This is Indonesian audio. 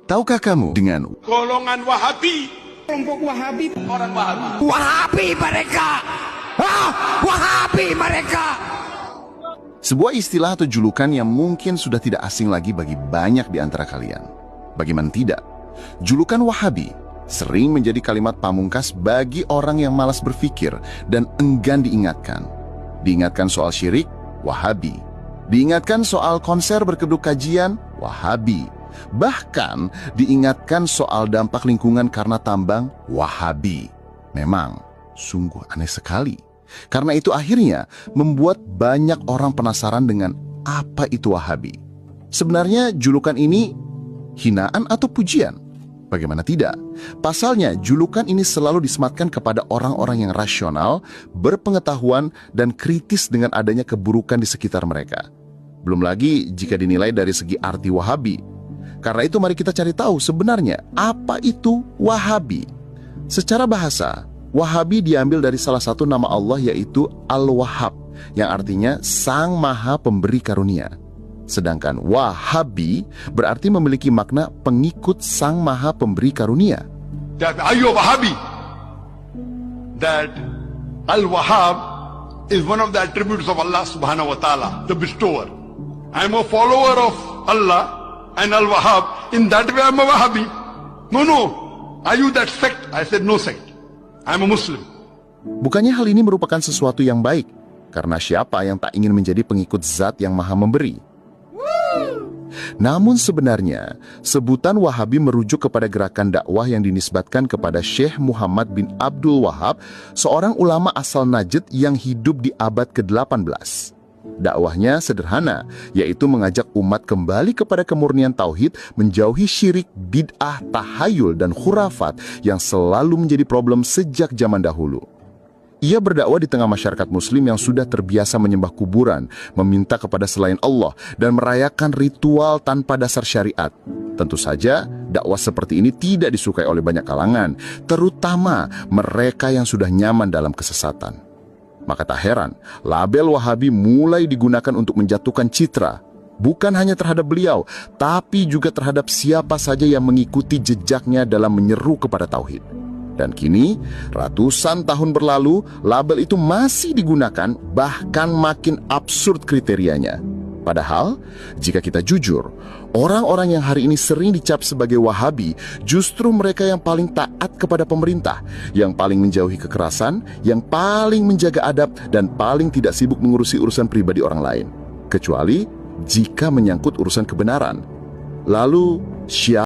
Tahukah kamu dengan golongan Wahabi, kelompok Wahabi, orang Wahabi? Wahabi mereka, Wahabi mereka. sebuah istilah atau julukan yang mungkin sudah tidak asing lagi bagi banyak di antara kalian? Bagaimana tidak? Julukan Wahabi sering menjadi kalimat pamungkas bagi orang yang malas berpikir dan enggan diingatkan. Diingatkan soal syirik, Wahabi. Diingatkan soal konser berkedok kajian, Wahabi. Bahkan diingatkan soal dampak lingkungan karena tambang, Wahabi. Memang sungguh aneh sekali. Karena itu akhirnya membuat banyak orang penasaran dengan apa itu Wahabi. Sebenarnya julukan ini hinaan atau pujian? Bagaimana tidak? Pasalnya julukan ini selalu disematkan kepada orang-orang yang rasional, berpengetahuan, dan kritis dengan adanya keburukan di sekitar mereka. Belum lagi jika dinilai dari segi arti Wahabi. Karena itu mari kita cari tahu sebenarnya apa itu Wahabi. Secara bahasa, Wahabi diambil dari salah satu nama Allah yaitu Al-Wahhab, yang artinya Sang Maha Pemberi Karunia. Sedangkan Wahabi berarti memiliki makna pengikut Sang Maha Pemberi Karunia. That are you a Wahabi? That Al-Wahhab is one of the attributes of Allah subhanahu wa ta'ala, the bestower. I am a follower of Allah and Al-Wahhab. In that way I am a Wahabi. No. Are you that sect? I said no sect. I am a Muslim. Bukannya hal ini merupakan sesuatu yang baik, karena siapa yang tak ingin menjadi pengikut Zat yang Maha Memberi? Namun sebenarnya, sebutan Wahabi merujuk kepada gerakan dakwah yang dinisbatkan kepada Syekh Muhammad bin Abdul Wahab, seorang ulama asal Najd yang hidup di abad ke-18. Dakwahnya sederhana, yaitu mengajak umat kembali kepada kemurnian tauhid, menjauhi syirik, bid'ah, tahayul, dan khurafat yang selalu menjadi problem sejak zaman dahulu. Ia berdakwah di tengah masyarakat muslim yang sudah terbiasa menyembah kuburan, meminta kepada selain Allah, dan merayakan ritual tanpa dasar syariat. Tentu saja, dakwah seperti ini tidak disukai oleh banyak kalangan, terutama mereka yang sudah nyaman dalam kesesatan. Maka tak heran, label Wahabi mulai digunakan untuk menjatuhkan citra, bukan hanya terhadap beliau, tapi juga terhadap siapa saja yang mengikuti jejaknya dalam menyeru kepada tauhid. Dan kini, ratusan tahun berlalu, label itu masih digunakan, bahkan makin absurd kriterianya. Padahal, jika kita jujur, orang-orang yang hari ini sering dicap sebagai Wahabi justru mereka yang paling taat kepada pemerintah, yang paling menjauhi kekerasan, yang paling menjaga adab, dan paling tidak sibuk mengurusi urusan pribadi orang lain. Kecuali jika menyangkut urusan kebenaran. Lalu, siapa